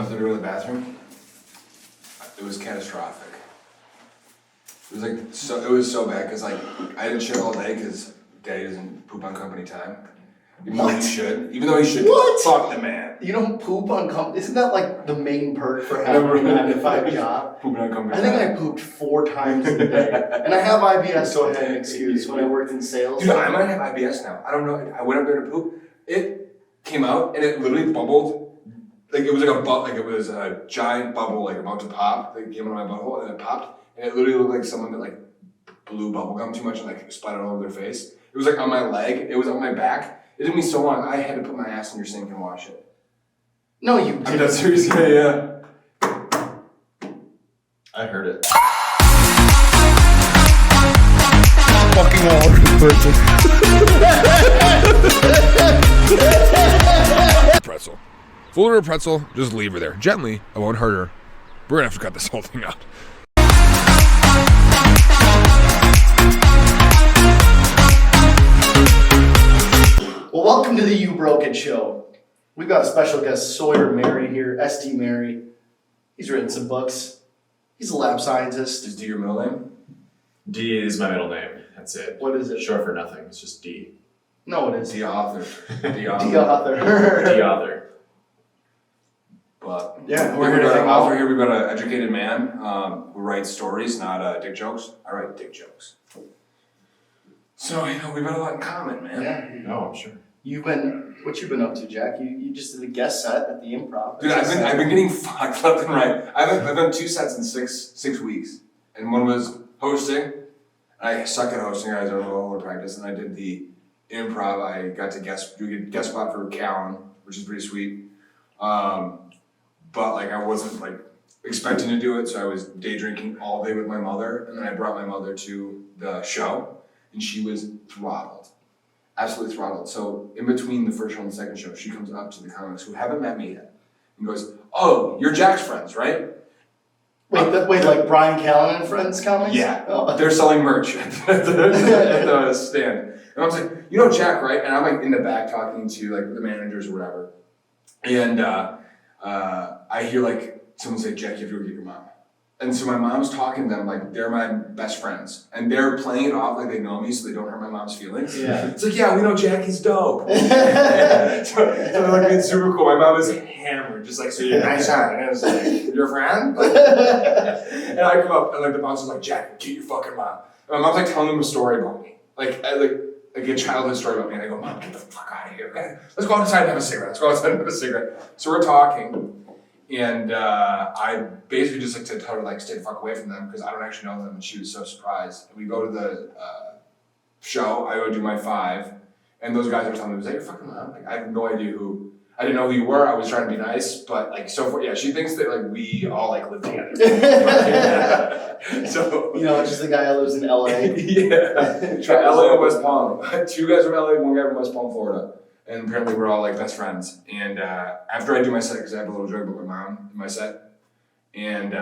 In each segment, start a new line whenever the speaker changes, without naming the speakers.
nothing to do in the bathroom. It was catastrophic. It was so bad because like I didn't shit all day because Daddy doesn't poop on company time. Even though he should.
What?
Fuck the man.
You don't poop on company. Isn't that like the main perk for having a 9-to-5 job?
Pooping on company
I think
time.
I pooped 4 times in a day, and I have IBS, so I had an excuse when I worked in sales.
Dude, I might have IBS now. I don't know. I went up there to poop. It came out and it literally bubbled. Like it was like it was a giant bubble like about to pop. Like it came out of my butthole and then it popped. And it literally looked like someone that like blew bubble gum too much and like splattered all over their face. It was like on my leg. It was on my back. It took me so long. I had to put my ass in your sink and wash it.
No, you didn't.
I'm dead serious. Yeah.
I heard it.
Fucking all over the pretzel. Fold her a pretzel, just leave her there. Gently, I won't hurt her. We're gonna have to cut this whole thing out.
Well, welcome to the You Broke It Show. We've got a special guest, Sawyer Merry here, SD Merry. He's written some books. He's a lab scientist.
Is D your middle name?
D is my middle name. That's it.
What is it?
Short for nothing. It's just D.
No, it is.
D author.
D author.
D author.
But
yeah, we're here to hang out.
We've got an educated man who writes stories, not dick jokes. I write dick jokes. So, we've got a lot in common, man.
Yeah.
No, I'm sure.
What you been up to, Jack? You just did a guest set at the Improv.
Dude, I've been getting fucked left and right. I've done 2 sets in six weeks. And one was hosting. I suck at hosting, I don't know all practice. And I did the Improv. I got to do a guest spot for Callan, which is pretty sweet. But like I wasn't like expecting to do it, so I was day drinking all day with my mother, and then I brought my mother to the show, and she was throttled, absolutely throttled. So in between the first show and the second show, she comes up to the comics who haven't met me yet, and goes, "Oh, you're Jack's friends, right?"
Wait, like Brian Callen and Friends comics?
Yeah,
oh.
They're selling merch at the stand, and I was like, "You know Jack, right?" And I'm like in the back talking to like the managers or whatever, and I hear like someone say, "Jack, you have to go get your mom." And so my mom's talking to them like they're my best friends. And they're playing it off like they know me so they don't hurt my mom's feelings.
Yeah.
It's like, yeah, we know Jack, he's dope. so they're like being super cool. My mom is hammered, just like, so you're nice on. And I was like, you're a friend? And I come up and like the bouncer's like, Jack, get your fucking mom. And my mom's like telling them a story about me. Like a childhood story about me. And I go, Mom, get the fuck out of here. Okay? Let's go outside and have a cigarette. So we're talking. And I basically just like to tell her like stay the fuck away from them because I don't actually know them, and she was so surprised. And we go to the show. I go do my 5, and those guys are telling me, "Was that your fucking mom?" Like I have no idea who. I didn't know who you were. I was trying to be nice, but like so far, yeah, she thinks that like we all like live together. So
just the guy who lives in LA.
Yeah, LA and West Palm. 2 guys from LA, 1 guy from West Palm, Florida. And apparently we're all like best friends. And after I do my set, because I have a little joke about my mom in my set, and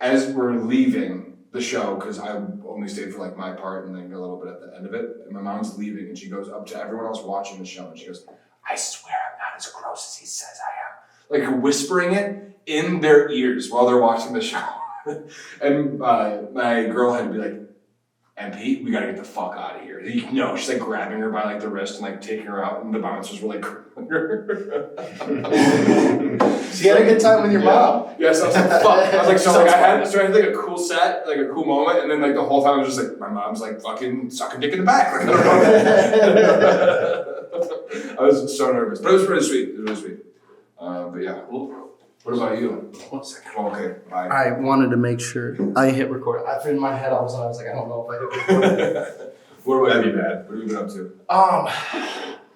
as we're leaving the show, because I only stayed for like my part and then a little bit at the end of it, and my mom's leaving, and she goes up to everyone else watching the show, and she goes, "I swear I'm not as gross as he says I am." Like whispering it in their ears while they're watching the show. And my girl had to be like, "MP, we gotta get the fuck out of here." She's like grabbing her by like the wrist and like taking her out, and the bouncers were like.
So you had a good time with your mom.
Yes, I was like, fuck. I was like, I had like a cool set, like a cool moment, and then like the whole time I was just like, my mom's like fucking sucking dick in the back. Like, I don't know. I was so nervous, but it was really sweet. It was really sweet. But yeah. What about you? 1 second. Okay, bye.
I wanted to make sure I hit record. In my head, all of a sudden I was like, I don't know if I hit record.
What about
That'd
you?
be bad.
What have you been up to?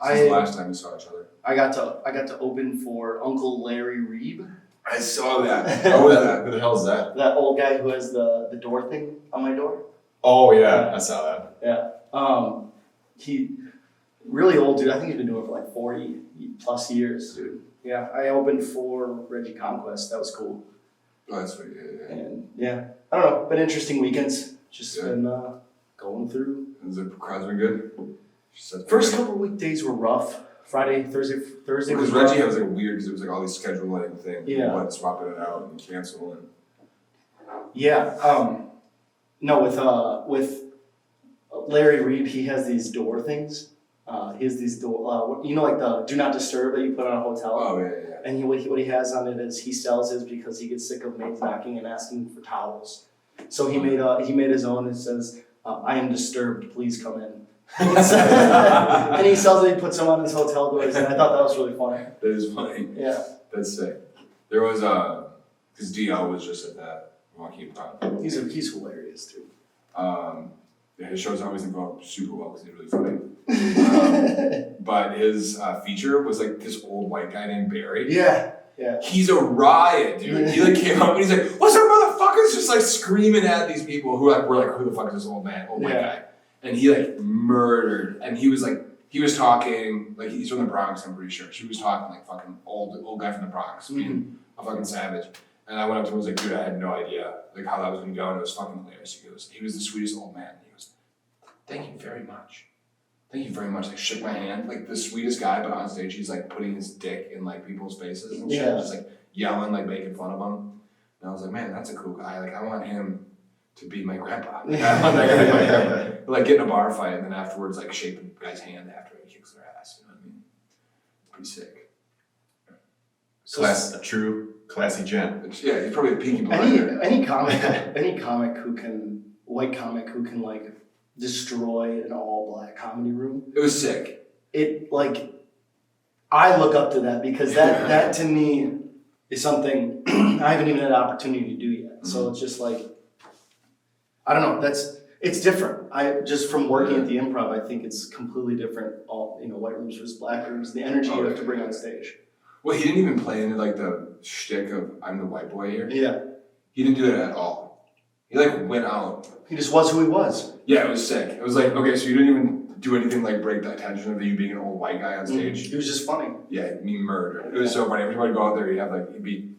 Since
the last time we saw each other.
I got to open for Uncle Larry Reeb.
I saw that. How was that?
Who the hell is that?
That old guy who has the door thing on my door.
Oh yeah, I saw that.
Yeah. He really old dude. I think he's been doing it for like 40 plus years, dude. Yeah. I opened for Reggie Conquest. That was cool.
Oh, that's sweet. Yeah.
And yeah, I don't know. Been interesting weekends. Just been going through.
Has the crowd's been good?
First couple of weekdays were rough. Friday, Thursday
Because
was
Reggie was like weird because it was like all these scheduling things.
Yeah.
Like swapping it out and canceling.
Yeah. No, with Larry Reed, he has these door things. He has these door, like the do not disturb that you put on a hotel.
Oh yeah.
And what he has on it is he sells his because he gets sick of maids knocking and asking for towels. So he made his own. It says, "I am disturbed. Please come in." And he sells it. He puts them on his hotel doors, and I thought that was really funny.
That is funny.
Yeah.
That's sick. There was because DL was just at that Joaquin Pop.
He's hilarious too.
Yeah, his shows always go super well because he's really funny. But his feature was like this old white guy named Barry.
Yeah.
He's a riot, dude. He like came up and he's like, "What's up, motherfuckers?" Just like screaming at these people who like were like, "Who the fuck is this old white guy?" And he like murdered. And he was talking like he's from the Bronx, I'm pretty sure. He was talking like fucking old guy from the Bronx, being a fucking savage. And I went up to him and was like, "Dude, I had no idea like how that was gonna go," and it was fucking hilarious. He was the sweetest old man. He goes, "Thank you very much. Thank you very much." Like shook my hand, like the sweetest guy, but on stage he's like putting his dick in like people's faces and shit, just like yelling, like making fun of them. And I was like, man, that's a cool guy. Like I want him to be my grandpa. Like, I want that guy to be my grandpa. Like get in a bar fight and then afterwards like shake the guy's hand after he kicks their ass. You know what I mean? Pretty sick.
A true classy gent.
Yeah, he's probably a Peaky Blinder.
Any comic who can like destroy an all black comedy room.
It was sick.
It like I look up to that because that to me is something I haven't even had an opportunity to do yet. So it's just like I don't know. It's different. I just from working at the Improv, I think it's completely different. All white rooms versus black rooms. The energy you have to bring on stage.
Well, he didn't even play into like the shtick of I'm the white boy here.
Yeah.
He didn't do that at all. He like went out.
He just was who he was.
Yeah, it was sick. It was like, okay, so you didn't even do anything like break that tension of you being an old white guy on stage.
He was just funny.
Yeah, me murdered. It was so funny. Everybody go out there, he'd be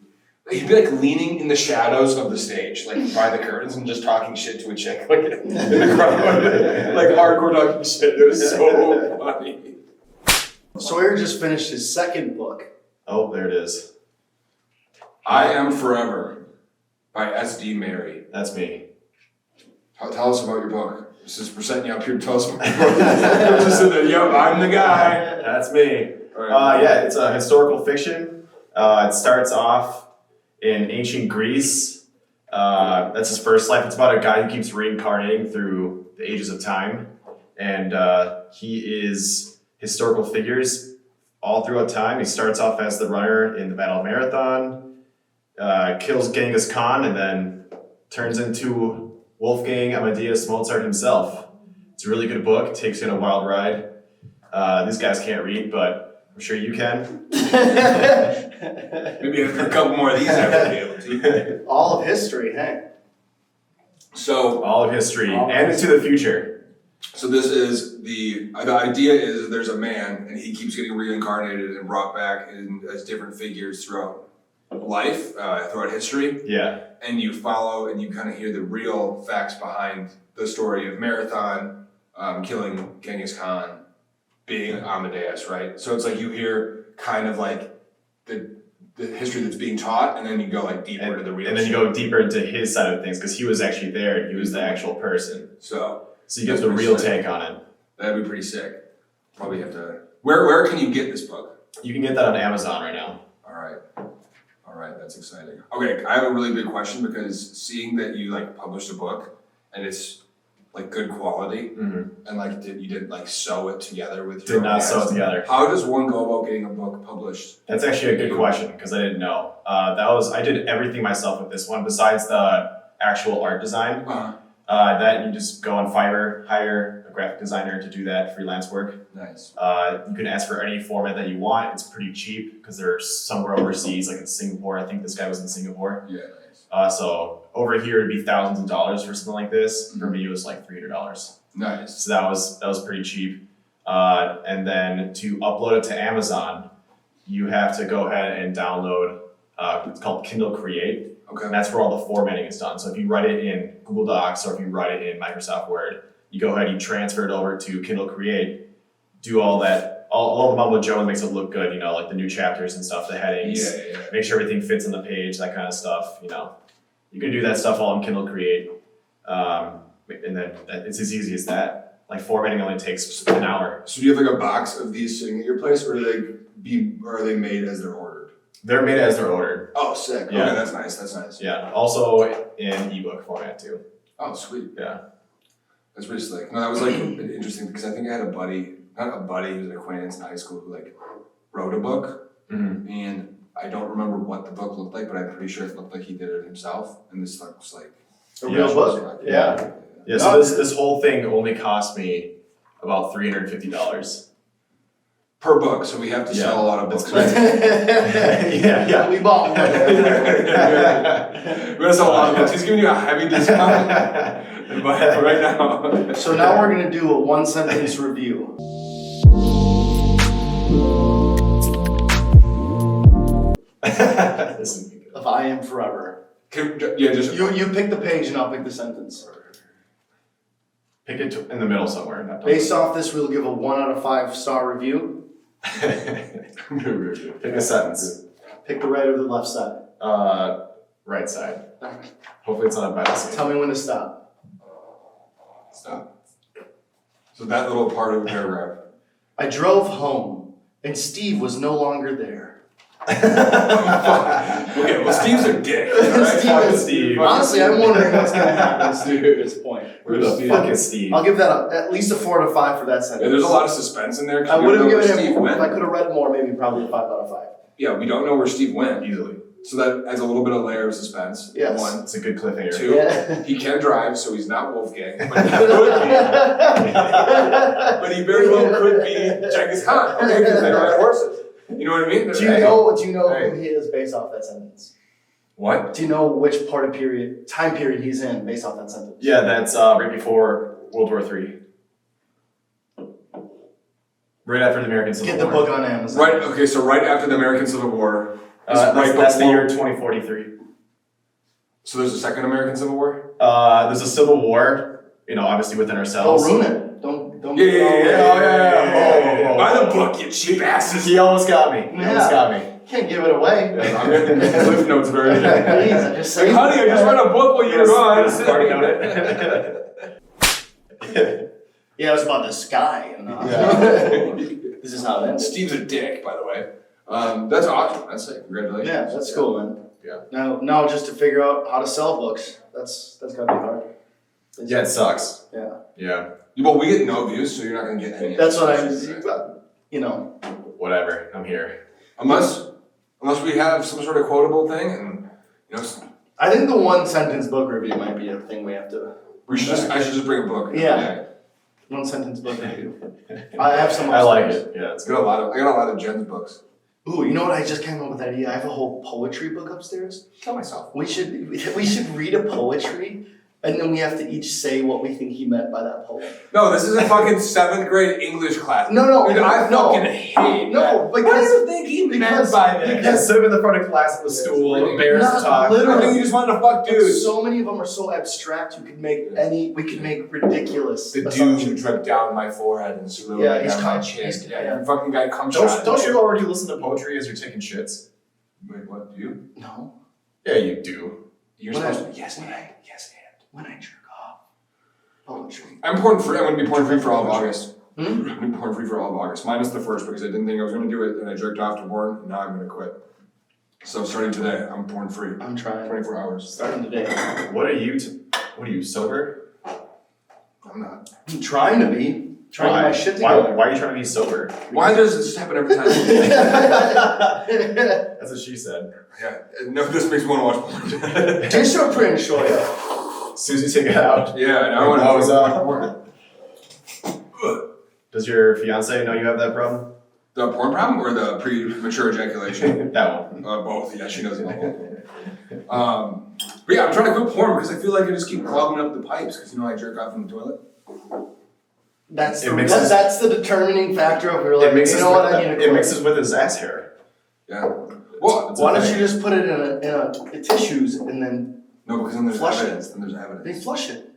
like leaning in the shadows of the stage, like by the curtains and just talking shit to a chick, like in the crowd, like hardcore talking shit. It was so funny.
Sawyer just finished his second book.
Oh, there it is.
I Am Forever by S.D. Merry.
That's me.
Tell us about your book. We're setting you up here to tell us about your book. Just sitting there, yo, I'm the guy.
That's me.
Right.
Yeah, it's a historical fiction. It starts off in ancient Greece. That's his first life. It's about a guy who keeps reincarnating through the ages of time. And he is historical figures all throughout time. He starts off as the runner in the Battle of Marathon, kills Genghis Khan, and then turns into Wolfgang Amadeus Mozart himself. It's a really good book. Takes you on a wild ride. These guys can't read, but I'm sure you can.
Maybe a couple more of these I would be able to.
All of history, hey.
So
all of history and into the future.
So this is the idea is there's a man and he keeps getting reincarnated and brought back as different figures throughout life, throughout history.
Yeah.
And you follow and you kind of hear the real facts behind the story of Marathon killing Genghis Khan, being Amadeus, right? So it's like you hear kind of like the history that's being taught, and then you go like deeper into the real.
And then you go deeper into his side of things because he was actually there and he was the actual person.
So
you get the real take on it.
That'd be pretty sick. Probably have to. Where can you get this book?
You can get that on Amazon right now.
All right, that's exciting. Okay, I have a really big question because seeing that you like published a book and it's like good quality and like you didn't like sew it together with your
Did not sew it together.
How does one go about getting a book published?
That's actually a good question because I didn't know. I did everything myself with this one besides the actual art design. That you just go on Fiverr, hire a graphic designer to do that freelance work.
Nice.
You can ask for any format that you want. It's pretty cheap because they're somewhere overseas, like in Singapore. I think this guy was in Singapore.
Yeah, nice.
So over here it'd be thousands of dollars for something like this. For me, it was like $300.
Nice.
So that was pretty cheap. And then to upload it to Amazon, you have to go ahead and download. It's called Kindle Create.
Okay.
And that's where all the formatting is done. So if you write it in Google Docs or if you write it in Microsoft Word, you go ahead, you transfer it over to Kindle Create, do all all the mumbo jumbo makes it look good, like the new chapters and stuff, the headings.
Yeah.
Make sure everything fits on the page, that kind of stuff, You can do that stuff all in Kindle Create. And then it's as easy as that. Like formatting only takes an hour.
So do you have like a box of these sitting at your place, or are they made as they're ordered?
They're made as they're ordered.
Oh, sick.
Yeah.
Okay, that's nice.
Yeah. Also in ebook format too.
Oh, sweet.
Yeah.
That's pretty slick. No, that was like interesting because I think I had he was an acquaintance in high school who like wrote a book, and I don't remember what the book looked like, but I'm pretty sure it looked like he did it himself, and this looks like
A real book?
Yeah. Yeah, so this whole thing only cost me about $350.
per book, so we have to sell a lot of books.
Yeah.
We bought one.
We're gonna sell a lot of books. He's giving you a heavy discount, but right now.
So now we're gonna do a 1-sentence review.
This is good.
Of I Am Forever.
Just
You pick the page and I'll pick the sentence.
Pick it in the middle somewhere.
Based off this, we'll give a 1 out of 5 star review.
Pick a sentence.
Pick the right or the left side.
Right side. Hopefully it's not a bad scene.
Tell me when to stop.
Stop. So that little part of the paragraph.
I drove home and Steve was no longer there.
Okay, well, Steve's a dick. Alright?
Steve.
Honestly, I'm wondering what's going to happen to Steve at this point.
Where the fuck is Steve?
I'll give that at least a 4 out of 5 for that sentence.
Yeah, there's a lot of suspense in there.
I would have given
Steve
him,
went.
if I could have read more, maybe probably a 5 out of 5.
Yeah, we don't know where Steve went easily. So that adds a little bit of layer of suspense.
Yes.
1.
It's a good cliffhanger.
2,
Yeah.
he can drive, so he's not Wolfgang. But he could be. But he very well could be Genghis Khan. Okay, because they ride horses. You know what I mean?
Do you know
Hey.
who he is based off that sentence?
What?
Do you know which time period he's in based off that sentence?
Yeah, that's right before World War III. Right after the American Civil
Get the
War.
book on Amazon.
Right, okay, so right after the American Civil War.
That's the year 2043.
So there's a second American Civil War?
There's a civil war, obviously within ourselves.
Don't ruin it. Don't.
Yeah.
Buy the book, you cheap asses.
He almost got me.
Can't give it away.
Yeah, I'm getting the Cliff Notes version.
Please, I'm just saying.
Honey, I just read a book while you were gone.
Party note it.
Yeah, it was about the sky. This is how it ends.
Steve's a dick, by the way. That's awesome. That's it. Congratulations.
Yeah, that's cool, man.
Yeah.
Now just to figure out how to sell books. That's gotta be hard.
Yeah, it sucks.
Yeah.
Yeah.
Well, we get no views, so you're not gonna get any.
That's what
Whatever. I'm here.
Unless we have some sort of quotable thing, and
I think the 1-sentence book review might be a thing we have to.
I should just bring a book.
Yeah. 1-sentence book review. I have some.
I like
upstairs.
it. Yeah, it's
I got a lot of Jen's books.
Ooh, you know what? I just came up with that idea. I have a whole poetry book upstairs.
Kill myself.
We should read a poetry, and then we have to each say what we think he meant by that poem.
No, this is a fucking 7th grade English class.
No,
Dude, I fucking hate
no,
that.
because
What do you think he meant by that?
Yeah, sit in the front of class with a stool, embarrassed to
Not
talk.
literally.
I think you just wanted to fuck dudes.
So many of them are so abstract. We could make ridiculous
The dude
assumptions.
dripped down my forehead and slowly
Yeah, he's
down my
come-
chin.
he's-
Yeah, you fucking guy come shot.
Don't you already listen to poetry as you're taking shits?
Wait, what? Do you?
No.
Yeah, you do.
You're
When
supposed
I-
to. Yes,
when
and.
I-
Yes, and.
When I jerk off, poetry.
I'm porn free. I'm gonna be porn free for all of August.
Hmm?
I'm gonna be porn free for all of August. Minus the first because I didn't think I was gonna do it and I jerked off to porn. And now I'm gonna quit. So starting today, I'm porn free.
I'm trying.
24 hours.
Starting today.
What are you sober?
I'm not.
I'm trying to be. Trying to get my shit together.
Why are you trying to be sober?
Why does this happen every time?
That's what she said.
Yeah. No, this makes me want to watch porn.
Just so print, show ya.
Susie, take it out.
Yeah, now I want
That was,
to porn.
Does your fiance know you have that problem?
The porn problem or the premature ejaculation?
That one.
Both. Yeah, she knows about both. But yeah, I'm trying to quit porn because I feel like I just keep clogging up the pipes because I jerk off in the toilet.
That's
It
the,
mixes-
that's the determining factor of your life.
It mixes,
you know what? I
with,
need to
it
quit.
mixes with his ass hair.
Yeah. Well,
It's a
Why don't
thing.
you just put it in a tissues and then
no, because then there's
Flush it.
evidence. Then there's evidence.
they flush it?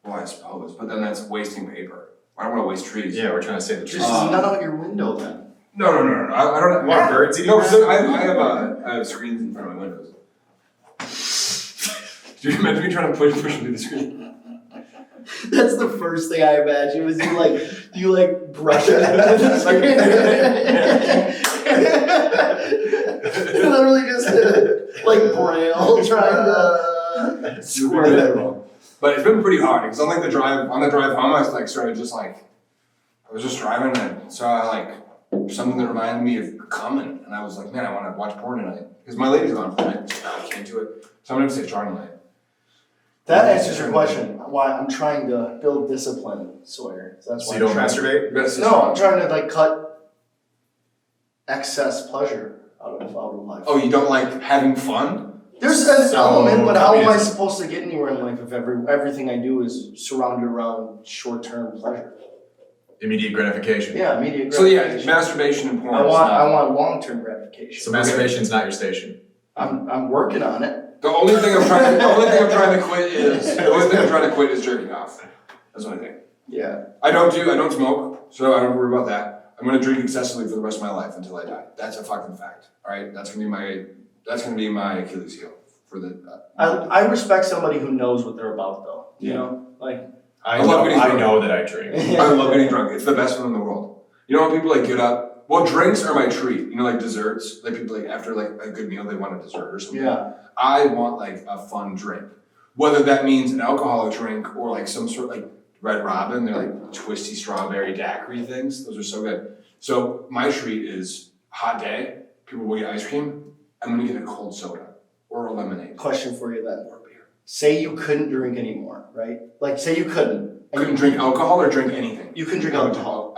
Well, I suppose, but then that's wasting paper. I don't want to waste trees.
Yeah, we're trying to save the trees.
Just nut out your window then.
No. I don't
You want birds eating
No,
that?
because I have screens in front of my windows. Do you imagine me trying to push into the screen?
That's the first thing I imagine was you brush it into the screen. Literally just like Braille trying to squirt it.
But it's been pretty hard because on the drive home, I was I was just driving and I saw something that reminded me of coming, and I was like, man, I want to watch porn tonight because my lady's on tonight. I can't do it, so I'm gonna say strong tonight.
That answers your question. Why I'm trying to build discipline, Sawyer. So that's
So
why
you don't
I'm
masturbate?
No, I'm trying to cut excess pleasure out of life.
Oh, you don't like having fun?
There's an element, but how am I
yes.
supposed to get anywhere in life if everything I do is surrounded around short-term pleasure?
Immediate gratification.
Yeah, immediate
So yeah,
gratification.
masturbation and porn.
I want long-term gratification.
So masturbation's not your station.
I'm working on it.
The only thing I'm trying to quit is jerking off. That's the only thing.
Yeah.
I don't smoke, so I don't worry about that. I'm gonna drink excessively for the rest of my life until I die. That's a fucking fact. All right, that's gonna be my Achilles heel for the.
I respect somebody who knows what they're about, though. You know,
I
love getting drunk.
know that I drink.
I love getting drunk. It's the best one in the world. You know when people get up. Well, drinks are my treat. You know, desserts. People after a good meal, they want a dessert or something.
Yeah.
I want a fun drink, whether that means an alcoholic drink or some sort of Red Robin. They're twisty strawberry daiquiri things. Those are so good. So my treat is hot day. People will get ice cream. I'm gonna get a cold soda or a lemonade.
Question for you then.
Or beer.
Say you couldn't drink anymore, right? Say you couldn't.
Couldn't drink alcohol or drink anything.
You can drink alcohol.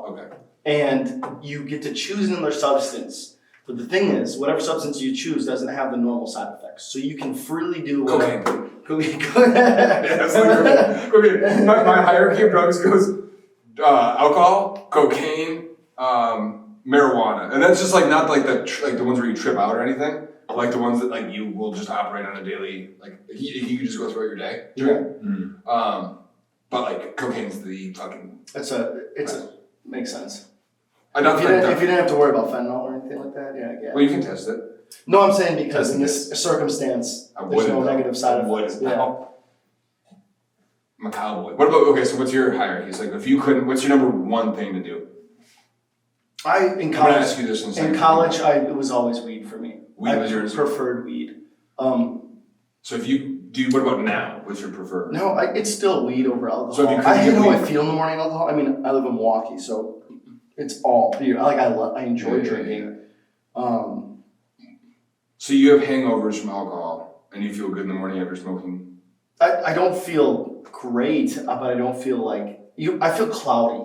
Okay.
And you get to choose another substance. But the thing is, whatever substance you choose doesn't have the normal side effects. So you can freely do whatever.
Cocaine. Cocaine. My hierarchy of drugs goes alcohol, cocaine, marijuana, and that's just not the ones where you trip out or anything. The ones that you will just operate on a daily you can just go throughout your day.
Yeah.
But cocaine's the fucking.
Makes sense.
If
If you didn't have to worry about fentanyl or anything like that, yeah, I get it.
Well, you can test it.
No, I'm saying because in this circumstance, there's no negative side effects. Yeah.
I'm a cowboy. What about, so what's your hierarchy? It's if you couldn't, what's your number one thing to do?
In
I'm gonna
college,
ask you this in a second.
it was always weed for me.
Weed was yours?
Preferred weed.
So what about now? What's your preferred?
No, it's still weed over alcohol.
So if you couldn't
I hate
get
how I
weed-
feel in the morning alcohol. I mean, I live in Milwaukee, so it's all beer. I enjoy
Yeah.
drinking.
So you have hangovers from alcohol and you feel good in the morning after smoking?
I don't feel great, but I don't feel I feel cloudy,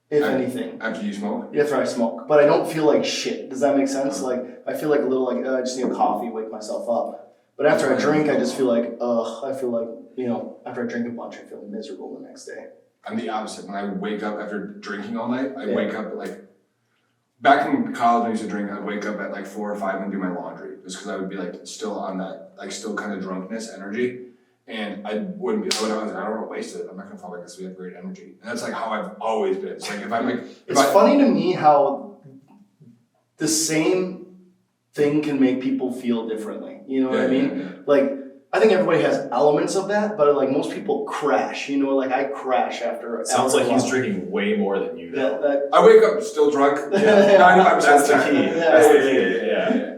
if anything.
After you smoke?
After I smoke, but I don't feel like shit. Does that make sense? I feel a little I just need a coffee, wake myself up. But after I drink, I just feel I feel after I drink a bunch, I feel miserable the next day.
I'm the opposite. When I wake up after drinking all night, I wake up back in college when I used to drink, I'd wake up at 4 or 5 and do my laundry. Just because I would be still on that, still kind of drunkenness energy. And I don't want to waste it. I'm not going to fall back because we have great energy. And that's how I've always been. It's if I'm
It's funny to me how the same thing can make people feel differently. You know what I mean?
Yeah.
I think everybody has elements of that, but most people crash. I crash after.
Sounds like he's drinking way more than you know.
I wake up still drunk. 95%
That's the key.
Yeah.
That's the key. Yeah.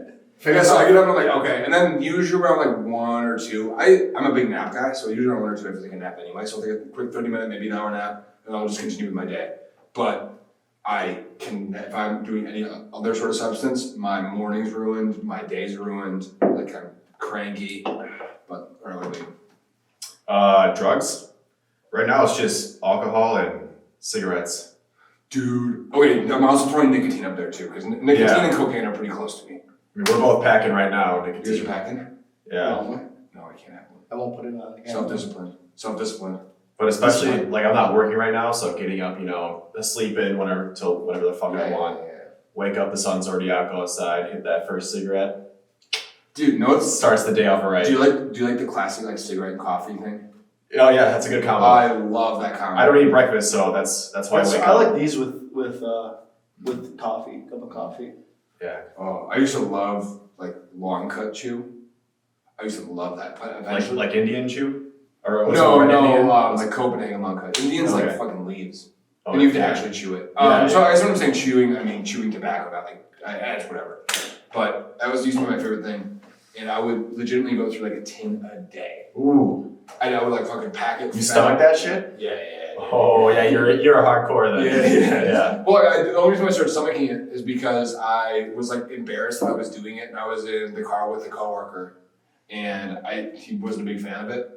So I get up and I'm okay. And then usually around 1 or 2, I'm a big nap guy, so usually around 1 or 2 I have to take a nap anyway. So I'll take a quick 30-minute, maybe an hour nap, and I'll just continue with my day. But if I'm doing any other sort of substance, my morning's ruined, my day's ruined, I'm cranky, but early.
Drugs? Right now it's just alcohol and cigarettes.
Dude. Okay, I'm also throwing nicotine up there too, because nicotine and cocaine are pretty close to me.
We're both packing right now.
You guys
Nicotine.
are packing?
Yeah.
No, I can't have one.
I won't put it on.
Self-discipline.
But especially, I'm not working right now, so getting up, sleep in till whatever the fuck I want.
Yeah.
Wake up, the sun's already out, go outside, hit that first cigarette.
Dude, no,
Starts the day off right.
Do you like the classic cigarette and coffee thing?
Oh yeah, that's a good combo.
I love that combo.
I don't eat breakfast, so that's why I wake
I
up.
like these with coffee, cup of coffee.
Yeah.
Oh, I used to love like long cut chew. I used to love that. But eventually,
Like Indian chew? Or
no,
Indian?
like Copenhagen long cut. Indians like
Okay.
fucking leaves.
Oh,
And you have to
yeah.
actually chew it.
Yeah,
So I guess when I'm saying chewing, I mean chewing tobacco, not like, it's whatever. But that was used to be my favorite thing. And I would legitimately go through like a tin a day.
Ooh.
And I would like fucking pack it.
You stomach that shit?
Yeah.
Oh yeah, you're a hardcore then.
Yeah. Well, the only reason I started stomaching it is because I was like embarrassed that I was doing it, and I was in the car with a coworker, and he wasn't a big fan of it,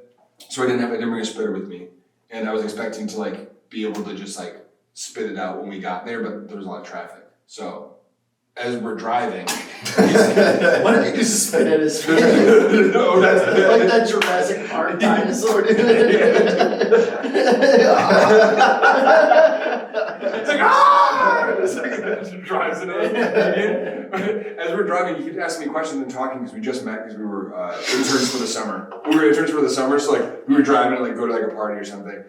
so I didn't bring a spitter with me, and I was expecting to like be able to just like spit it out when we got there, but there was a lot of traffic, so. As we're driving,
Why don't you just spit at his face?
no, that's
Like that Jurassic Park dinosaur, dude.
It's like, ah! It's like, it drives it in. As we're driving, he kept asking me questions and talking because we just met because we were interns for the summer. So like we were driving to like go to like a party or something.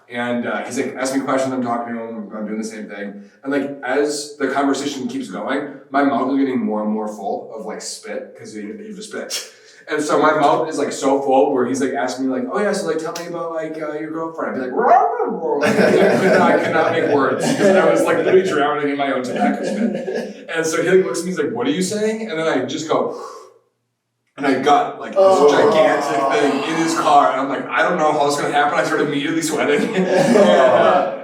And he's like asking me questions, I'm talking to him, I'm doing the same thing. And like as the conversation keeps going, my mouth is getting more and more full of like spit because he just spit. And so my mouth is like so full where he's like asking me like, oh yeah, so like tell me about like your girlfriend. I'd be like, I could not make words because I was like literally drowning in my own tobacco spit. And so he like looks at me, he's like, what are you saying? And then I just go, and I got like this gigantic thing in his car, and I'm like, I don't know how it's gonna happen. I started immediately sweating. And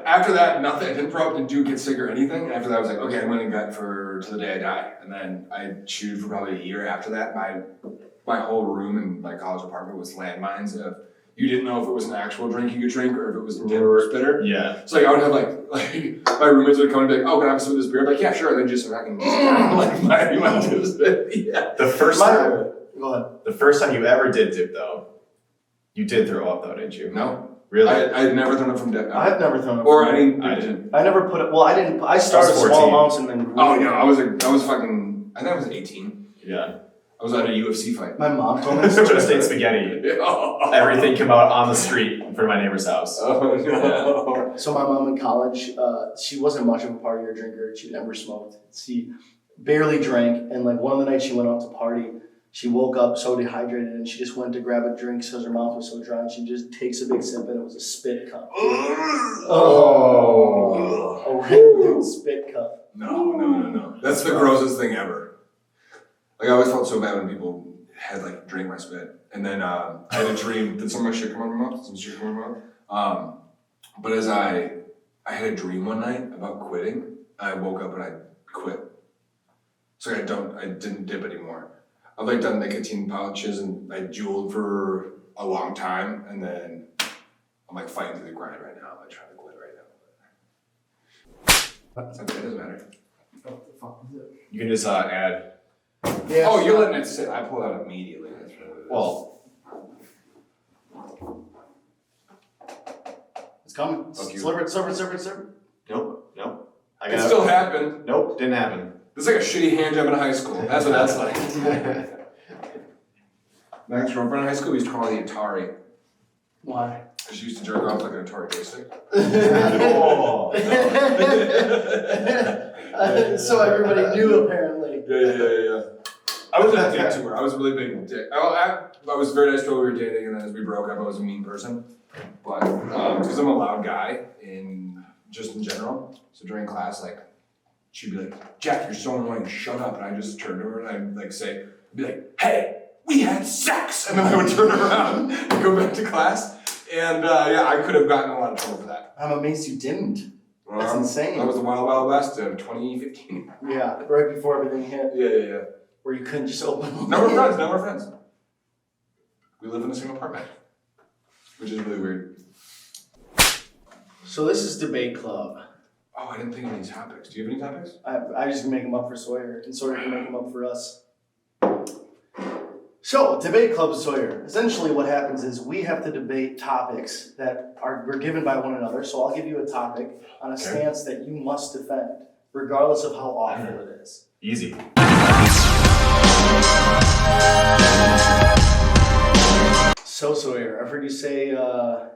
after that, nothing. I didn't throw up, didn't get sick or anything. After that, I was like, okay, I'm gonna gut to the day I die. And then I chewed for probably a year after that. My whole room in my college apartment was landmines of you didn't know if it was an actual drink you could drink or if it was a dip or spitter.
Yeah.
So like I would have like my roommates would come and be like, oh, can I have some of this beer? I'm like, yeah, sure. And then just fucking like my yeah.
The first time.
Go ahead.
The first time you ever did dip, though, you did throw up, though, didn't you?
No.
Really?
I had never thrown up from dip.
I've never thrown up.
Or
from
I
it.
didn't.
I didn't.
I never put it. Well, I didn't. I started
I was
small
14.
amounts and then. Grew.
Oh no, I was fucking. I think I was 18.
Yeah.
I was at a UFC fight.
My mom told me.
Just ate spaghetti.
Oh
Everything came out on the street in front of my neighbor's house.
no.
So my mom in college, she wasn't much of a partier drinker. She never smoked. She barely drank, and like one of the nights she went out to party, she woke up so dehydrated, and she just went to grab a drink because her mouth was so dry. And she just takes a big sip, and it was a spit cup.
Oh.
A random spit cup.
No. That's the grossest thing ever. Like I always felt so bad when people had like drink my spit, and then I had a dream. Did some of my shit come out of my mouth? Some shit come out of my mouth. But as I had a dream one night about quitting. I woke up and I quit. So I didn't dip anymore. I've like done nicotine pouches and I jeweled for a long time, and then I'm like fighting through the grind right now. I'm like trying to quit right now. It's okay, it doesn't matter.
What the fuck is it?
You can just add.
Yeah,
Oh, you're letting it sit. I pulled it out immediately. That's what it is.
Well,
it's coming.
Fuck you.
Serve it.
nope.
It still happened.
Nope, didn't happen.
This is like a shitty hand job in high school. That's what that's like. My ex-girlfriend in high school, we used to call her the Atari.
Why?
She used to jerk off like an Atari joystick.
Oh.
So everybody knew apparently.
Yeah. I was a dick to her. I was a really big dick. I was very nice to her when we were dating, and then as we broke up, I was a mean person. But because I'm a loud guy in general, so during class, like she'd be like, "Jack, you're so annoying. Shut up!" And I just turn to her and I'd like be like, "Hey, we had sex," and then I would turn around and go back to class. And I could have gotten a lot of trouble for that.
I'm amazed you didn't. That's insane.
That was the Wild Wild West of 2015.
Yeah, right before everything hit.
Yeah.
Where you couldn't just open.
No, we're friends. We live in the same apartment, which is really weird.
So this is debate club.
Oh, I didn't think of any topics. Do you have any topics?
I just make them up for Sawyer, and Sawyer can make them up for us. So, debate club Sawyer. Essentially what happens is we have to debate topics that we're given by one another. So I'll give you a topic on a stance that you must defend, regardless of how awful it is.
Easy.
So Sawyer, here. I've heard you say on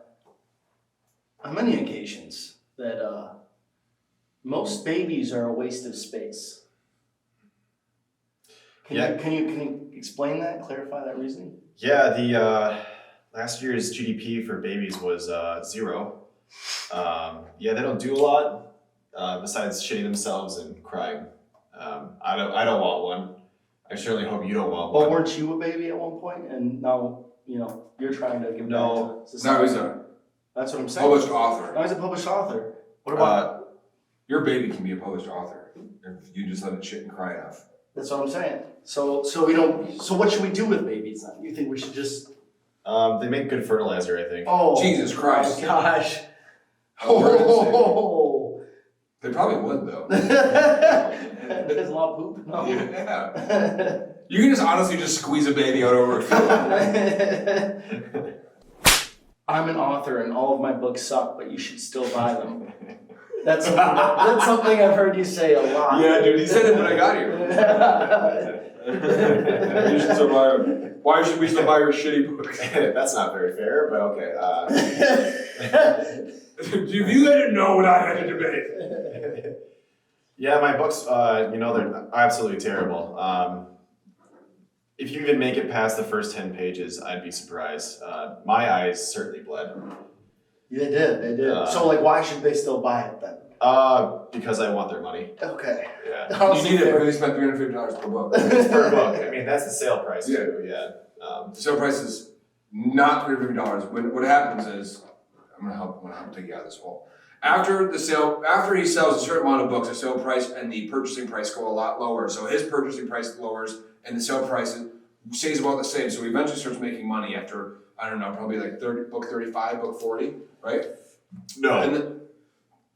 many occasions that most babies are a waste of space. Can you explain that? Clarify that reasoning?
Yeah, the last year's GDP for babies was 0. Yeah, they don't do a lot besides shitting themselves and crying. I don't want one. I certainly hope you don't want one.
Well, weren't you a baby at one point, and now you're trying to give back
No.
to society?
Now he's a
That's what I'm saying.
published author.
Now he's a published author. What about?
Your baby can be a published author if you just let it shit and cry enough.
That's what I'm saying. So what should we do with babies then? You think we should just?
They make good fertilizer, I think.
Oh,
Jesus Christ.
my gosh.
Oh, they probably would though.
There's a lot of poop. No.
Yeah. You can just honestly just squeeze a baby out over a field.
I'm an author and all of my books suck, but you should still buy them. That's something I've heard you say a lot.
Yeah, dude, he said it when I got here. You should still buy them. Why should we still buy your shitty books?
That's not very fair, but okay.
If you didn't know what I had to debate.
Yeah, my books, they're absolutely terrible. If you even make it past the first 10 pages, I'd be surprised. My eyes certainly bled.
They did. So, why should they still buy it then?
Because I want their money.
Okay.
Yeah.
You need it because you spent $350 per book.
It's per book. I mean, that's the sale price too. Yeah.
The sale price is not $350. What happens is, I'm gonna help take you out of this hole. After he sells a certain amount of books, the sale price and the purchasing price go a lot lower. So his purchasing price lowers and the sale price stays about the same. So he eventually starts making money after, I don't know, probably like book 35, book 40, right?
No.
And then,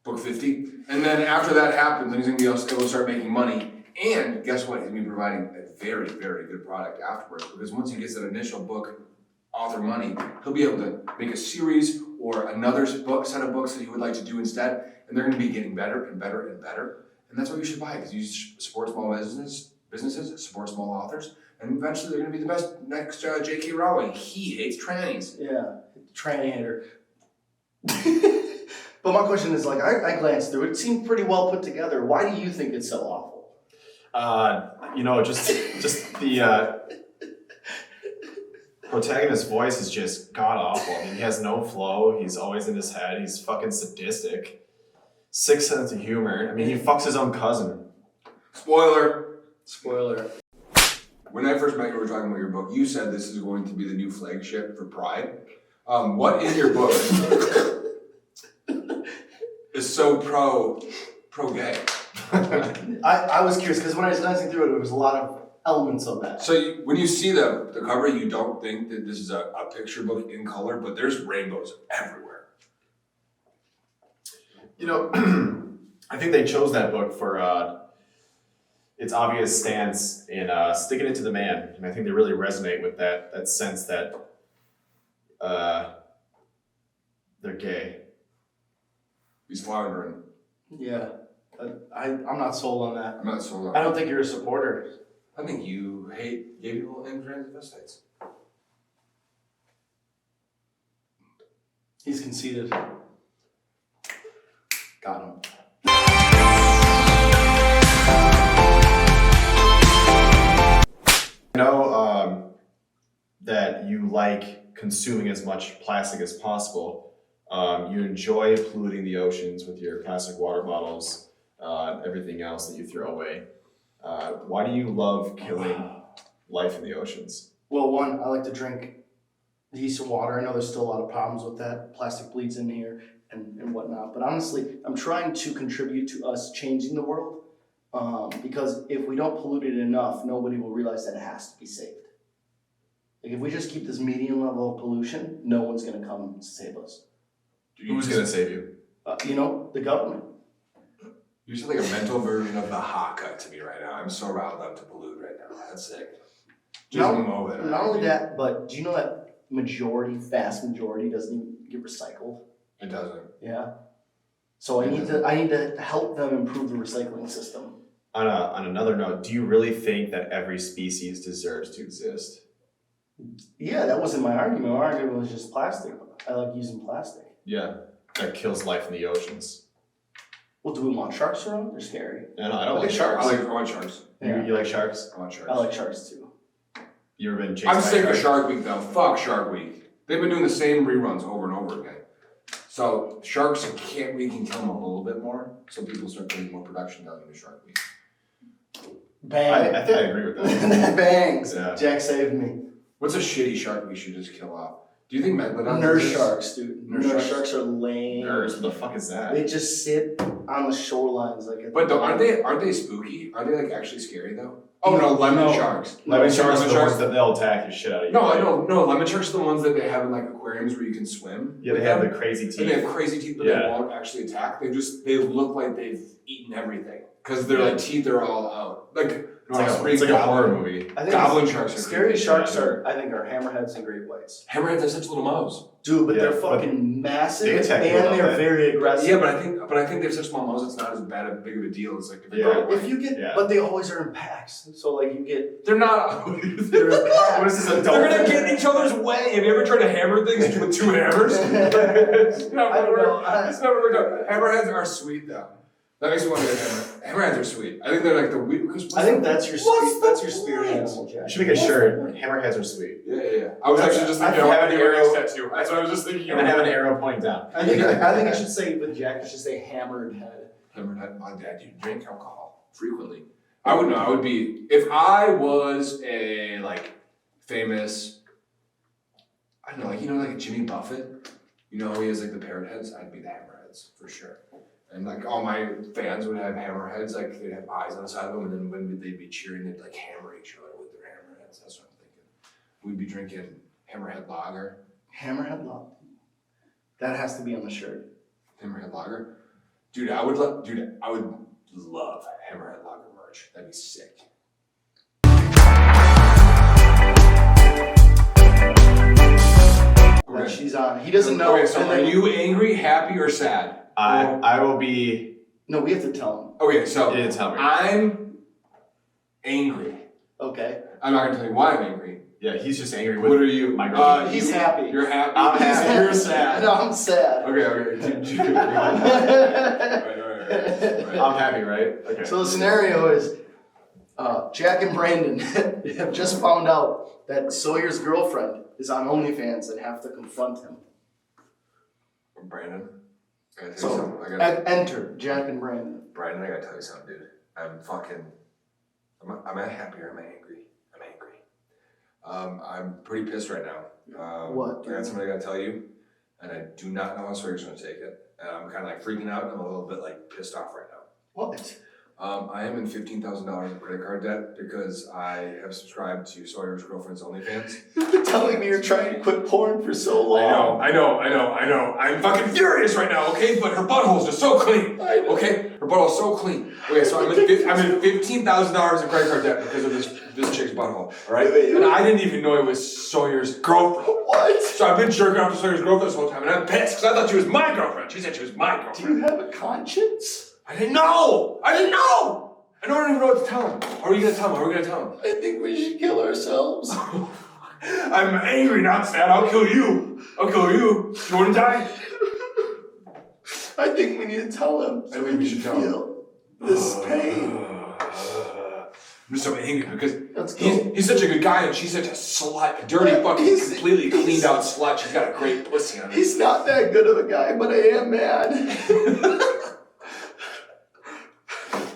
book 50. And then after that happens, then he's gonna be able to start making money. And guess what? He's gonna be providing a very, very good product afterwards. Because once he gets that initial book author money, he'll be able to make a series or another set of books that he would like to do instead. And they're gonna be getting better and better and better. And that's what you should buy, because you support small businesses, support small authors, and eventually they're gonna be the best next J.K. Rowling. He hates trannies.
Yeah, tranny hater. But my question is, I glanced through it. It seemed pretty well put together. Why do you think it's so awful?
Just the protagonist's voice is just god awful. I mean, he has no flow. He's always in his head. He's fucking sadistic. Sick sense of humor. I mean, he fucks his own cousin.
Spoiler.
When I first met you, we were talking about your book. You said this is going to be the new flagship for Pride. What in your book is so pro-gay?
I was curious because when I was glancing through it, there was a lot of elements of that.
So when you see the cover, you don't think that this is a picture book in color, but there's rainbows everywhere.
You know, I think they chose that book for its obvious stance in sticking it to the man. And I think they really resonate with that sense that they're gay.
He's floundering.
Yeah, I'm not sold on that.
I'm not sold on
I don't think you're a supporter.
I think you hate gay people and transvestites.
He's conceited. Got him.
I know that you like consuming as much plastic as possible. You enjoy polluting the oceans with your plastic water bottles, everything else that you throw away. Why do you love killing life in the oceans?
Well, one, I like to drink decent water. I know there's still a lot of problems with that. Plastic bleeds in here and whatnot. But honestly, I'm trying to contribute to us changing the world. Because if we don't pollute it enough, nobody will realize that it has to be saved. Like if we just keep this medium level of pollution, no one's going to come to save us.
Who's going to save you?
The government.
You sound like a mental version of the hot cut to me right now. I'm so riled up to pollute right now. That's sick. Just mow it.
Not only that, but do you know that vast majority doesn't even get recycled?
It doesn't.
Yeah. So I need to help them improve the recycling system.
On another note, do you really think that every species deserves to exist?
Yeah, that wasn't my argument. My argument was just plastic. I like using plastic.
Yeah, that kills life in the oceans.
Well, do we want sharks around? They're scary.
No, I don't
like
like sharks.
I want sharks.
Yeah.
You like sharks?
I want sharks.
I like sharks too.
You ever been chased
I'm
by
sick
a
of
shark?
Shark Week though. Fuck Shark Week. They've been doing the same reruns over and over again. So sharks we can kill them a little bit more, so people start putting more production down into Shark Week.
Bang.
I think I agree with that.
That bangs.
Yeah.
Jack saved me.
What's a shitty shark we should just kill off? Do you think Megalodon?
Nurse sharks, dude.
Nurse
Nurse
sharks?
sharks are lame.
Nurse, what the fuck is that?
They just sit on the shorelines like.
But aren't they spooky? Are they like actually scary though? Oh no, lemon sharks.
Lemon
No,
sharks are
lemon
the ones that they'll attack the shit out of you.
No, I know. No, lemon sharks are the ones that they have in like aquariums where you can swim.
Yeah, they have the crazy
And they
teeth.
have crazy teeth, but
Yeah.
they won't actually attack. They look like they've eaten everything because their like teeth are all out. Like
It's like a horror movie.
I think
Goblin sharks are
scary
creepy.
sharks are hammerheads and great whites.
Hammerheads have such little mouths.
Dude, but
Yeah,
they're
but
fucking massive
they
and
attack you
they're
with
very aggressive.
Yeah, but I think they have such small mouths. It's not as big of a deal. It's like if
Yeah.
they're
If you get,
Yeah.
but they always are in packs. So like you get,
they're not.
they're in packs.
What is this, a
They're
dolphin?
gonna get in each other's way. Have you ever tried to hammer things with two hammers? It's never
I don't know.
worked. It's never worked out. Hammerheads are sweet though. That makes me want to get hammerheads are sweet. I think they're like the weak.
I think that's your
What's
that's
the
your spirit
point?
animal, Jack.
You should make a shirt. Hammerheads are sweet.
Yeah. I was actually just thinking
I
I want
have
an
an
arrow
arrow-
tattoo. That's what I was just thinking.
And then have an arrow pointing down.
I think it should say with Jack. It should say hammered head.
Hammered head. My dad, you drink alcohol frequently. I would be if I was a like famous. I don't know, like a Jimmy Buffett. You know, he has like the parrot heads. I'd be the hammerheads for sure. And like all my fans would have hammerheads, like they'd have eyes on the side of them, and then when they'd be cheering, they'd like hammer each other with their hammerheads. That's what I'm thinking. We'd be drinking hammerhead lager.
Hammerhead law. That has to be on the shirt.
Hammerhead lager, dude. I would love hammerhead lager merch. That'd be sick.
That she's on. He doesn't know.
Okay, so
and
are
then-
you angry, happy, or sad?
I will be.
No, we have to tell
Okay, so
You didn't tell me.
I'm angry.
him. Okay.
I'm not gonna tell you why I'm angry.
Yeah, he's just angry with
What are you?
my girlfriend.
He's happy.
You're happy.
I'm happy.
You're sad.
No, I'm sad.
Okay. Right.
I'm happy, right? Okay.
So the scenario is, Jack and Brandon have just found out that Sawyer's girlfriend is on OnlyFans and have to confront him.
Brandon, I gotta tell you
So
something.
enter Jack and Brandon.
Brandon, I gotta tell you something, dude. Am I happy or am I angry? I'm angry. I'm pretty pissed right now.
What?
I got something I gotta tell you, and I do not know how Sawyer's gonna take it. And I'm kind of like freaking out, and I'm a little bit like pissed off right now.
What?
I am in $15,000 of credit card debt because I have subscribed to Sawyer's girlfriend's OnlyFans.
You've been telling me you're trying to quit porn for so long.
I know. I'm fucking furious right now, okay? But her butthole's just so clean,
I know.
okay? Her butthole's so clean. Okay, so I'm in $15,000 of credit card debt because of this chick's butthole, all right? And I didn't even know it was Sawyer's girlfriend.
What?
So I've been jerking off to Sawyer's girlfriend this whole time, and I'm pissed because I thought she was my girlfriend. She said she was my
Do
girlfriend.
you have a conscience?
I didn't know. I don't even know what to tell him. How are you gonna tell him?
I think we should kill ourselves.
I'm angry, not sad. I'll kill you. Do you want to die?
I think we need to tell him.
I think we should tell him.
Feel this pain.
I'm just so angry because
Let's go.
he's such a good guy and she's such a slut, a dirty fucking, completely cleaned out slut. She's got a great pussy on her.
He's not that good of a guy, but I am mad.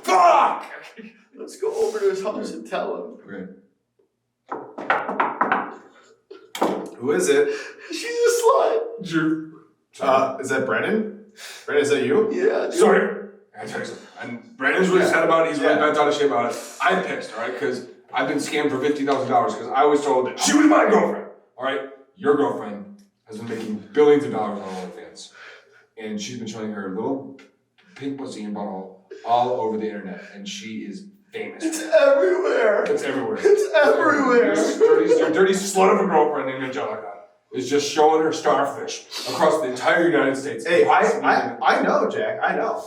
Fuck!
Let's go over to his house and tell him.
Okay.
Who is it?
She's a slut.
Is that Brennan? Brennan, is that you?
Yeah, dude.
Sorry. I gotta tell you something. And Brandon's really sad about it. He's really
Yeah.
bent out of shape about it. I'm pissed, all right? Because I've been scammed for $50,000 because I was told that she was my girlfriend. All right? Your girlfriend has been making billions of dollars on OnlyFans. And she's been showing her little pink pussy and butthole all over the internet. And she is famous.
It's everywhere.
It's everywhere.
It's everywhere.
Your dirty slut of a girlfriend named Angelica is just showing her starfish across the entire United States.
Hey, I know, Jack. I know.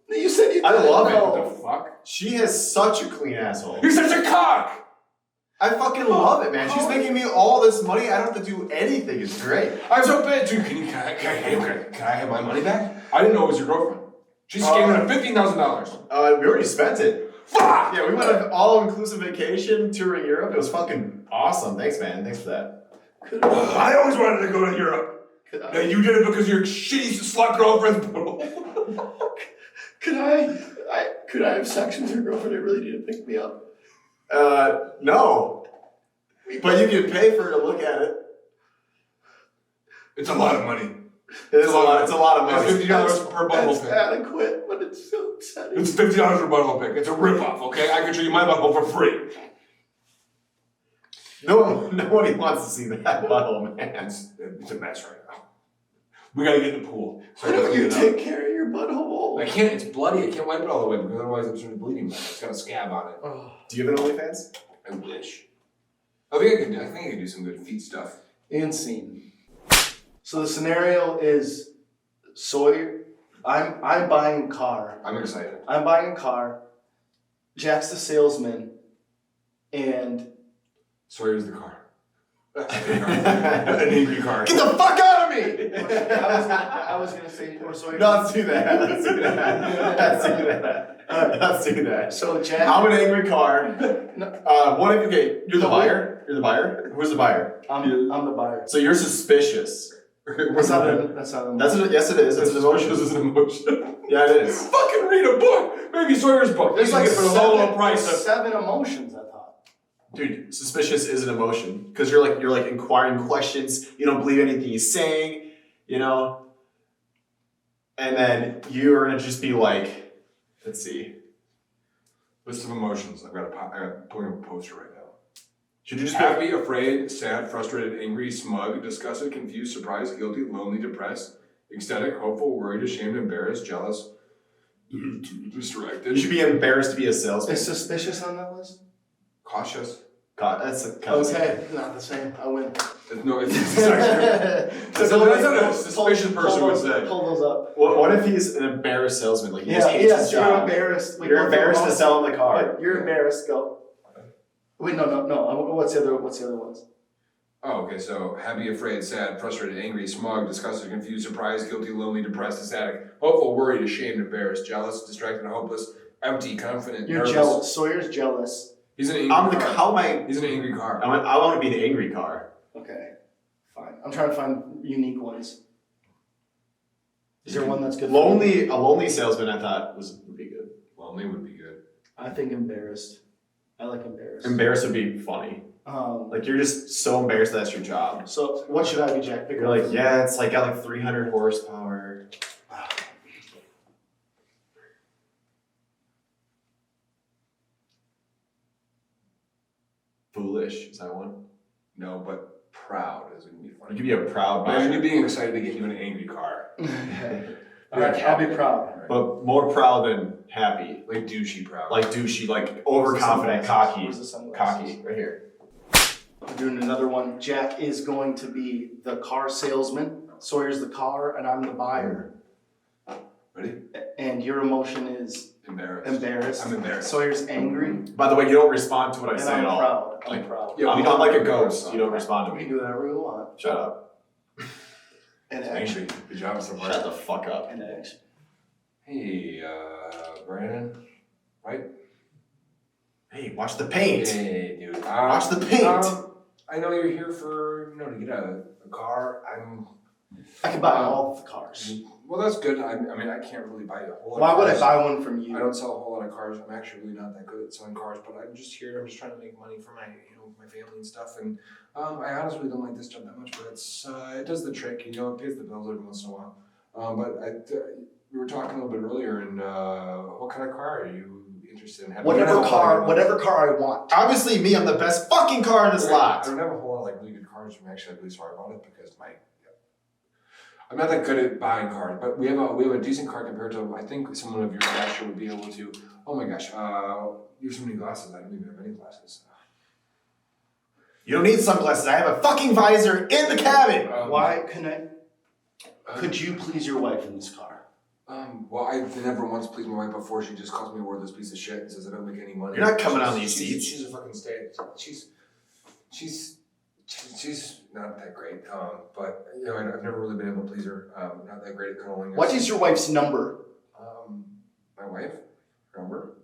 You said you
I
didn't
love it.
know.
What the fuck?
She has such a clean asshole.
You're such a cock!
I fucking love it, man. She's making me all this money. I don't have to do anything. It's great.
I'm so bad, dude. Can I have my money back? I didn't know it was your girlfriend. She just gave me $15,000.
We already spent it.
Fuck!
Yeah, we went on an all-inclusive vacation touring Europe. It was fucking awesome. Thanks, man. Thanks for that.
I always wanted to go to Europe. Now you did it because your shitty slut girlfriend's poodle.
Could I have sex with your girlfriend? I really need to pick me up.
No. But you can pay for her to look at it.
It's a lot of money.
It's a lot of money.
It's $50 per butthole pick.
It's adequate, but it's so upsetting.
It's $50 per butthole pick. It's a ripoff, okay? I can show you my butthole for free.
Nobody wants to see that butthole, man.
It's a mess right now. We gotta get in the pool.
Why don't you take care of your butthole?
I can't. It's bloody. I can't wipe it all the way because otherwise I'm starting bleeding. It's got a scab on it.
Oh.
Do you have an OnlyFans?
I wish. I think I could do some good feet stuff.
And scene. So the scenario is Sawyer. I'm buying a car.
I'm excited.
I'm buying a car. Jack's the salesman, and
Sawyer's the car. An angry car.
Get the fuck out of me!
I was gonna say, or Sawyer.
No, let's do that. Let's do that. Let's do that.
So Jack.
I'm an angry car.
No.
You're the buyer? You're the buyer? Who's the buyer?
I'm the buyer.
So you're suspicious.
That's not an
Yes, it is. It's an emotion.
This is an emotion.
Yeah, it is.
Fucking read a book. Maybe Sawyer's book.
There's like
for the low price of
7 emotions, I thought.
Dude, suspicious is an emotion because you're like inquiring questions. You don't believe anything he's saying, you know. And then you're gonna just be like, let's see,
list of emotions. I'm pulling up a poster right now.
should you just
Happy, afraid, sad, frustrated, angry, smug, disgusted, confused, surprised, guilty, lonely, depressed, ecstatic, hopeful, worried, ashamed, embarrassed, jealous, distracted.
You should be embarrassed to be a salesman.
Is suspicious on that list?
Cautious.
God, that's a
Okay, not the same. I win.
No, it's actually. That's what a suspicious person would say.
Pull those up.
What if he's an embarrassed salesman? Like he just hates his
You're
job.
embarrassed. Wait,
You're embarrassed to sell him the car.
Wait, you're embarrassed. Go. Wait, no. What's the other ones?
Oh, okay, so happy, afraid, sad, frustrated, angry, smug, disgusted, confused, surprised, guilty, lonely, depressed, ecstatic, hopeful, worried, ashamed, embarrassed, jealous, distracted, hopeless, empty, confident,
You're
nervous.
jealous. Sawyer's jealous.
He's an angry car.
How am I?
He's an angry car.
I want to be an angry car.
Okay, fine. I'm trying to find unique ones. Is there one that's good?
A lonely salesman I thought would be good.
Lonely would be good.
I think embarrassed. I like embarrassed.
Embarrassed would be funny. Like you're just so embarrassed that's your job.
So what should I be, Jack? Pick
You're like, yeah, it's like got like 300 horsepower. Foolish, is that one?
No, but proud is going to be
You
funny.
could be a proud
Imagine
buyer,
you being excited to get you an angry car.
All right, I'll be proud.
but more proud than happy.
Like douchey proud.
Like douchey, like overconfident, cocky.
Where's the sunglasses?
Cocky, right here.
I'm doing another one. Jack is going to be the car salesman. Sawyer's the car, and I'm the buyer.
Ready?
And your emotion is
Embarrassed.
embarrassed.
I'm embarrassed.
Sawyer's angry,
By the way, you don't respond to what I
and
say
I'm
at all.
proud. I'm
Like,
proud.
Yeah,
I'm like a ghost. You don't respond to
We
me.
can do whatever we want.
Shut up.
And
Angry.
action.
Good job so far.
Shut the fuck up.
And action.
Hey, Brandon. Right?
Hey, watch the paint.
Hey, dude.
Watch the paint.
I know you're here for, to get a car.
I can buy all of the cars.
Well, that's good. I mean, I can't really buy a whole lot
Why
of
would I
cars.
buy one from
I
you?
don't sell a whole lot of cars. I'm actually really not that good at selling cars, but I'm just here. I'm just trying to make money for my, my family and stuff. And I honestly don't like this job that much, but it does the trick. It pays the bills every once in a while. We were talking a little bit earlier, and what kind of car are you interested in having?
Whatever car I want.
Obviously, me, I'm the best fucking car in this
I
lot.
don't have a whole lot of really good cars. I'm actually really sorry about it because I'm not that good at buying cars, but we have a decent car compared to I think someone of your stature would be able to. Oh my gosh, you have so many glasses. I don't even have any glasses.
You don't need sunglasses. I have a fucking visor in the cabin.
Why could you please your wife in this car?
Well, I've never once pleased my wife before. She just calls me a worthless piece of shit and says I don't make any money.
You're not coming on these
she's
seats.
She's a fucking state. She's not that great, but you know, I've never really been able to please her. Not that great at cuddling.
What is your wife's number?
My wife? Her number?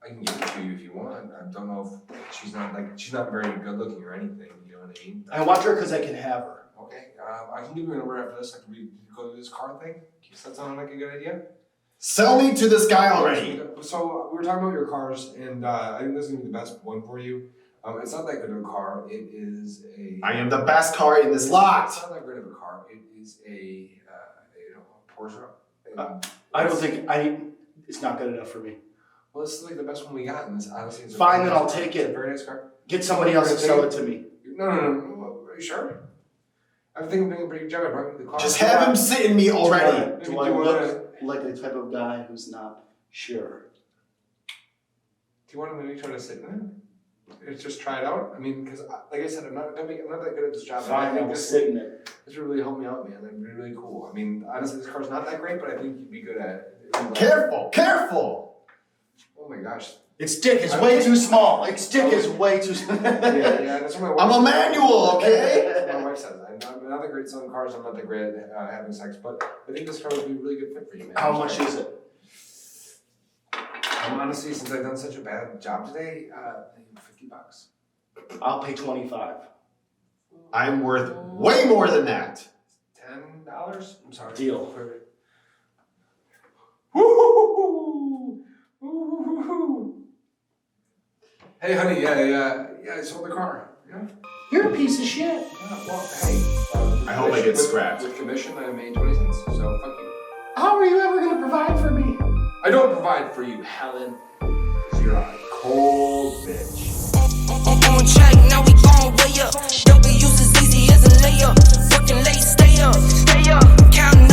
I can give it to you if you want. I don't know if she's not very good looking or anything. You know what I mean?
I want her because I can have her.
Okay. I can give you a number after this. Like we go to this car thing. Does that sound like a good idea?
Sell me to this guy already.
So we were talking about your cars, and I think this is gonna be the best one for you. It's not that good of a car. It is a.
I am the best car in this lot.
It's not that great of a car. It is a Porsche.
I don't think it's not good enough for me.
Well, this is like the best one we got, and this honestly is
fine. Then I'll take
It's a
it.
very nice car.
Get somebody else to sell it to me.
No. Are you sure? I think I'm doing a pretty good job. I brought you the car.
Just have him sit in me already.
Do I look like the type of guy who's not sure?
Do you want to maybe try to sit in it? It's just try it out. I mean, because like I said, I'm not that good at this job.
Fine, I will sit in it.
This would really help me out, man. It'd be really cool. I mean, honestly, this car's not that great, but I think you'd be good at it.
Careful!
Oh my gosh.
Its dick is way too small. Its dick is way too small.
Yeah, that's what my wife
I'm a manual, okay?
That's what my wife says. I'm not that great at selling cars. I'm not that great at having sex, but I think this car would be a really good fit for you, man.
How much is it?
Honestly, since I've done such a bad job today, $50.
I'll pay 25.
I'm worth way more than that.
$10? I'm sorry.
Deal.
Woo-hoo-hoo-hoo. Woo-hoo-hoo-hoo. Hey, honey, yeah, I sold the car. Yeah.
You're a piece of shit.
Yeah, well, hey.
I hope I get scrapped.
With commission, I made 20 cents, so fuck you.
How are you ever going to provide for me?
I don't provide for you, Helen. You're a cold bitch.
On track, now we gon' way up. W's as easy as a layup. Working late, stay up. Counting